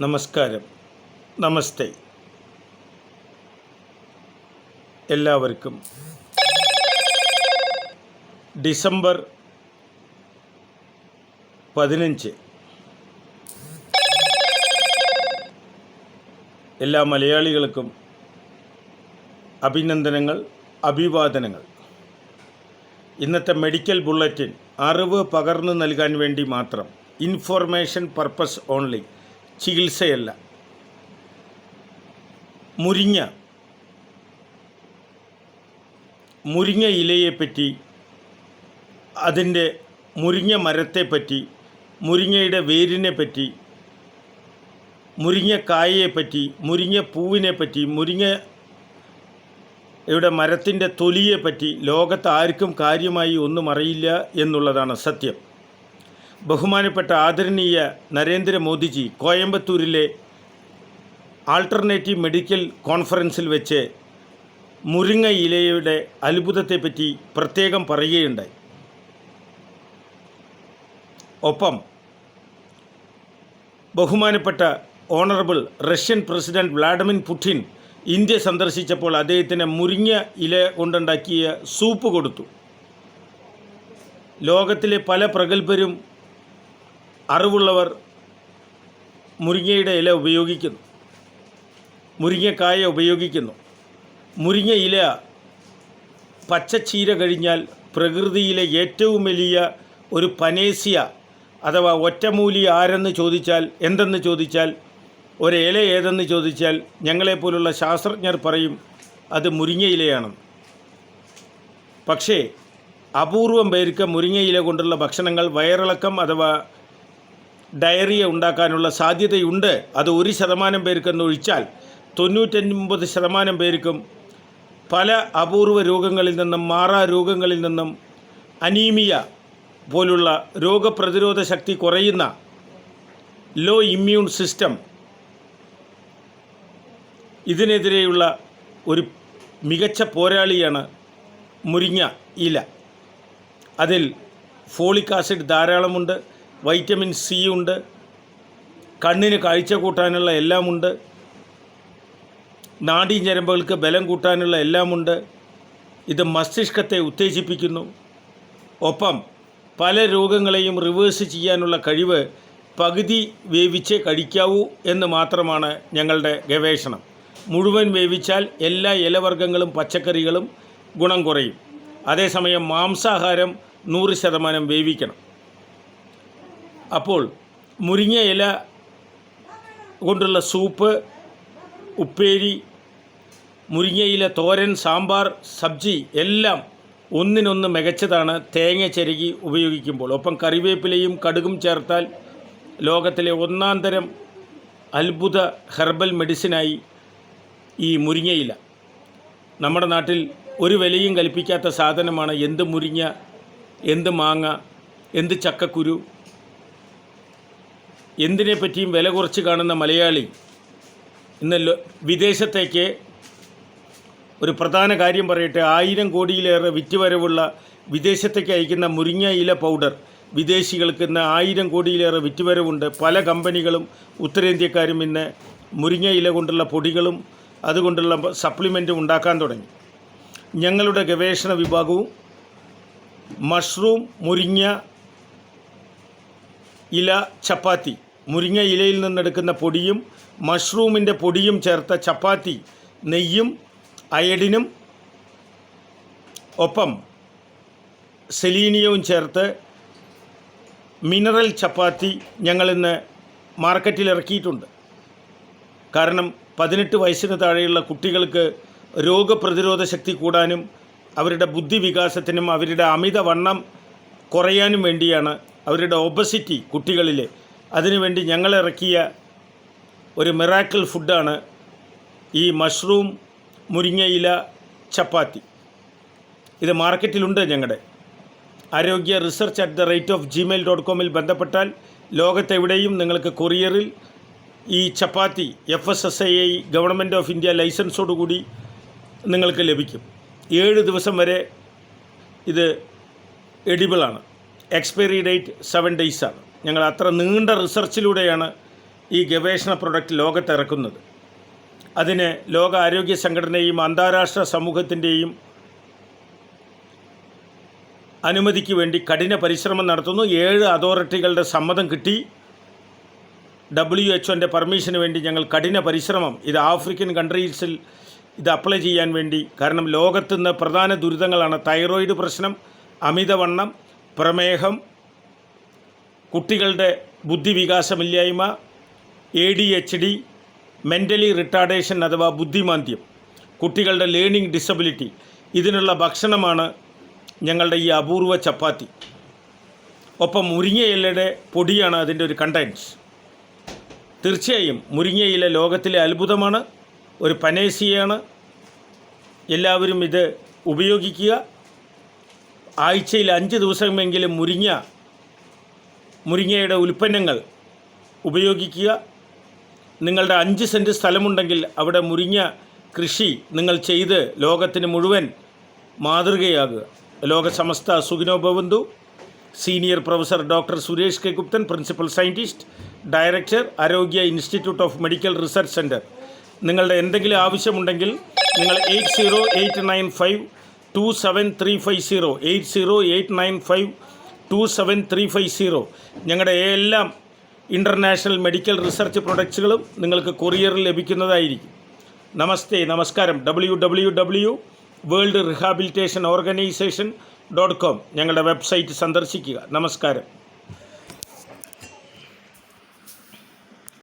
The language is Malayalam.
നമസ്കാരം, നമസ്തേ. എല്ലാവർക്കും ഡിസംബർ 15 എല്ലാ മലയാളികൾക്കും അഭിനന്ദനങ്ങൾ, അഭിവാദനങ്ങൾ. ഇന്നത്തെ മെഡിക്കൽ ബുള്ളറ്റിൻ അറിവ് പകർന്നു നൽകാൻ വേണ്ടി മാത്രം, ഇൻഫോർമേഷൻ പർപ്പസ് ഓൺലി, ചികിത്സയല്ല. മുരിങ്ങ ഇലയെപ്പറ്റി, അതിൻ്റെ മുരിങ്ങ മരത്തെപ്പറ്റി, മുരിങ്ങയുടെ വേരിനെപ്പറ്റി, മുരിങ്ങക്കായയെപ്പറ്റി, മുരിങ്ങ പൂവിനെപ്പറ്റി, മുരിങ്ങയുടെ മരത്തിൻ്റെ തൊലിയെപ്പറ്റി ലോകത്ത് ആർക്കും കാര്യമായി ഒന്നും അറിയില്ല എന്നുള്ളതാണ് സത്യം. ബഹുമാനപ്പെട്ട ആദരണീയ നരേന്ദ്രമോദിജി കോയമ്പത്തൂരിലെ ആൾട്ടർനേറ്റീവ് മെഡിക്കൽ കോൺഫറൻസിൽ വെച്ച് മുരിങ്ങ ഇലയുടെ അത്ഭുതത്തെപ്പറ്റി പ്രത്യേകം പറയുകയുണ്ടായി. ഒപ്പം ബഹുമാനപ്പെട്ട honourable Russian president Vladimir Putin India സന്ദർശിച്ചപ്പോൾ അദ്ദേഹത്തിന് മുരിങ്ങ ഇല കൊണ്ടുണ്ടാക്കിയ സൂപ്പ് കൊടുത്തു. ലോകത്തിലെ പല പ്രഗത്ഭരും അറിവുള്ളവർ മുരിങ്ങയുടെ ഇല ഉപയോഗിക്കുന്നു, മുരിങ്ങക്കായ ഉപയോഗിക്കുന്നു. മുരിങ്ങ ഇല പച്ചച്ചീര കഴിഞ്ഞാൽ പ്രകൃതിയിലെ ഏറ്റവും വലിയ ഒരു പനേസിയ അഥവാ ഒറ്റമൂലി എന്തെന്ന് ചോദിച്ചാൽ ഒരു ഇല ഏതെന്ന് ചോദിച്ചാൽ ഞങ്ങളെപ്പോലുള്ള ശാസ്ത്രജ്ഞർ പറയും അത് മുരിങ്ങ ഇലയാണെന്ന്. പക്ഷേ അപൂർവം പേർക്ക് മുരിങ്ങ ഇല കൊണ്ടുള്ള ഭക്ഷണങ്ങൾ വയറിളക്കം അഥവാ ഡയറിയ ഉണ്ടാക്കാനുള്ള സാധ്യതയുണ്ട്. അത് 1% പേർക്കെന്ന് ഒഴിച്ചാൽ 99% പേർക്കും പല അപൂർവ രോഗങ്ങളിൽ നിന്നും, മാറാ രോഗങ്ങളിൽ നിന്നും, അനീമിയ പോലുള്ള രോഗപ്രതിരോധ ശക്തി കുറയുന്ന ലോ ഇമ്മ്യൂൺ സിസ്റ്റം, ഇതിനെതിരെയുള്ള ഒരു മികച്ച പോരാളിയാണ് മുരിങ്ങ ഇല. അതിൽ ഫോളിക് ആസിഡ് ധാരാളമുണ്ട്, വൈറ്റമിൻ സി ഉണ്ട്, കണ്ണിന് കാഴ്ച കൂട്ടാനുള്ള എല്ലാമുണ്ട്, നാഡീഞരമ്പുകൾക്ക് ബലം കൂട്ടാനുള്ള എല്ലാമുണ്ട്. ഇത് മസ്തിഷ്കത്തെ ഉത്തേജിപ്പിക്കുന്നു. ഒപ്പം പല രോഗങ്ങളെയും റിവേഴ്സ് ചെയ്യാനുള്ള കഴിവ് പകുതി വേവിച്ചേ കഴിക്കാവൂ എന്ന് മാത്രമാണ് ഞങ്ങളുടെ ഗവേഷണം. മുഴുവൻ വേവിച്ചാൽ എല്ലാ ഇലവർഗ്ഗങ്ങളും പച്ചക്കറികളും ഗുണം കുറയും. അതേസമയം മാംസാഹാരം 100% വേവിക്കണം. അപ്പോൾ മുരിങ്ങ ഇല കൊണ്ടുള്ള സൂപ്പ്, ഉപ്പേരി, മുരിങ്ങയില തോരൻ, സാമ്പാർ, സബ്ജി എല്ലാം ഒന്നിനൊന്ന് മികച്ചതാണ് തേങ്ങ ചിരകി ഉപയോഗിക്കുമ്പോൾ. ഒപ്പം കറിവേപ്പിലയും കടുകും ചേർത്താൽ ലോകത്തിലെ ഒന്നാന്തരം അത്ഭുത ഹെർബൽ മെഡിസിനായി ഈ മുരിങ്ങയില. നമ്മുടെ നാട്ടിൽ ഒരു വിലയും കൽപ്പിക്കാത്ത സാധനമാണ് എന്ത് മുരിങ്ങ, എന്ത് മാങ്ങ, എന്ത് ചക്കക്കുരു. എന്തിനെപ്പറ്റിയും വില കുറച്ച് കാണുന്ന മലയാളി ഇന്ന് വിദേശത്തേക്ക് ഒരു പ്രധാന കാര്യം പറയട്ടെ, 1000 കോടിയിലേറെ വിറ്റുവരവുള്ള വിദേശത്തേക്ക് അയക്കുന്ന മുരിങ്ങ ഇല പൗഡർ വിദേശികൾക്ക് ഇന്ന് 1000 കോടിയിലേറെ വിറ്റുവരവുണ്ട്. പല കമ്പനികളും ഉത്തരേന്ത്യക്കാരും ഇന്ന് മുരിങ്ങ ഇല കൊണ്ടുള്ള പൊടികളും അതുകൊണ്ടുള്ള സപ്ലിമെൻറ്റും ഉണ്ടാക്കാൻ തുടങ്ങി. ഞങ്ങളുടെ ഗവേഷണ വിഭാഗവും മഷ്റൂം മുരിങ്ങ ഇല ചപ്പാത്തി, മുരിങ്ങ ഇലയിൽ നിന്നെടുക്കുന്ന പൊടിയും മഷ്റൂമിൻ്റെ പൊടിയും ചേർത്ത ചപ്പാത്തി, നെയ്യും അയഡിനും ഒപ്പം സെലീനിയവും ചേർത്ത് മിനറൽ ചപ്പാത്തി ഞങ്ങളിന്ന് മാർക്കറ്റിൽ ഇറക്കിയിട്ടുണ്ട്. കാരണം 18 വയസ്സിന് താഴെയുള്ള കുട്ടികൾക്ക് രോഗപ്രതിരോധ ശക്തി കൂടാനും അവരുടെ ബുദ്ധിവികാസത്തിനും അവരുടെ അമിതവണ്ണം കുറയാനും വേണ്ടിയാണ്, അവരുടെ ഒബസിറ്റി കുട്ടികളിലെ, അതിനുവേണ്ടി ഞങ്ങളിറക്കിയ ഒരു മിറാക്കിൾ ഫുഡാണ് ഈ മഷ്റൂം മുരിങ്ങയില ചപ്പാത്തി. ഇത് മാർക്കറ്റിലുണ്ട്. ഞങ്ങളുടെ ആരോഗ്യ research@gmail.com ബന്ധപ്പെട്ടാൽ ലോകത്തെവിടെയും നിങ്ങൾക്ക് കൊറിയറിൽ ഈ ചപ്പാത്തി FSSAI ഗവൺമെൻറ് ഓഫ് ഇന്ത്യ ലൈസൻസോടുകൂടി നിങ്ങൾക്ക് ലഭിക്കും. 7 ദിവസം വരെ ഇത് എഡിബിളാണ്. എക്സ്പയറി ഡേറ്റ് 7 days ആണ്. ഞങ്ങൾ അത്ര നീണ്ട റിസർച്ചിലൂടെയാണ് ഈ ഗവേഷണ പ്രൊഡക്റ്റ് ലോകത്തിറക്കുന്നത്. അതിന് ലോകാരോഗ്യ സംഘടനയും അന്താരാഷ്ട്ര സമൂഹത്തിൻ്റെയും അനുമതിക്ക് വേണ്ടി കഠിന പരിശ്രമം നടത്തുന്നു. 7 അതോറിറ്റികളുടെ സമ്മതം കിട്ടി. WHO പെർമിഷന് വേണ്ടി ഞങ്ങൾ കഠിന പരിശ്രമം, ഇത് ആഫ്രിക്കൻ കൺട്രീസിൽ ഇത് അപ്ലൈ ചെയ്യാൻ വേണ്ടി. കാരണം ലോകത്തുനിന്ന് പ്രധാന ദുരിതങ്ങളാണ് തൈറോയിഡ് പ്രശ്നം, അമിതവണ്ണം, പ്രമേഹം, കുട്ടികളുടെ ബുദ്ധിവികാസമില്ലായ്മ, ADHD, മെൻ്റലി റിട്ടാർഡേഷൻ അഥവാ ബുദ്ധിമാന്ദ്യം, കുട്ടികളുടെ ലേണിംഗ് ഡിസബിലിറ്റി. ഇതിനുള്ള ഭക്ഷണമാണ് ഞങ്ങളുടെ ഈ അപൂർവ ചപ്പാത്തി. ഒപ്പം മുരിങ്ങയിലയുടെ പൊടിയാണ് അതിൻ്റെ ഒരു കണ്ടൻസ്. തീർച്ചയായും മുരിങ്ങയില ലോകത്തിലെ അത്ഭുതമാണ്, ഒരു പനേസിയാണ്. എല്ലാവരും ഇത് ഉപയോഗിക്കുക. ആഴ്ചയിൽ 5 ദിവസമെങ്കിലും മുരിങ്ങയുടെ ഉൽപ്പന്നങ്ങൾ ഉപയോഗിക്കുക. നിങ്ങളുടെ 5 സെൻറ്റ് സ്ഥലമുണ്ടെങ്കിൽ അവിടെ മുരിങ്ങ കൃഷി നിങ്ങൾ ചെയ്ത് ലോകത്തിന് മുഴുവൻ മാതൃകയാകുക. ലോകസമസ്ത സുഖിനോ ഭവന്തു. Senior professor doctor Suresh K Gupthan, principal scientist, director, Arogya institute of medical research centre. നിങ്ങളുടെ എന്തെങ്കിലും ആവശ്യമുണ്ടെങ്കിൽ നിങ്ങൾ 8089527350 8089527350 ഞങ്ങളുടെ എല്ലാം ഇൻ്റർനാഷണൽ മെഡിക്കൽ റിസർച്ച് പ്രൊഡക്ട്സുകളും നിങ്ങൾക്ക് കൊറിയറിൽ ലഭിക്കുന്നതായിരിക്കും. നമസ്തേ, നമസ്കാരം. www.worldrehabilitationorganization.com ഞങ്ങളുടെ വെബ്സൈറ്റ് സന്ദർശിക്കുക. നമസ്കാരം.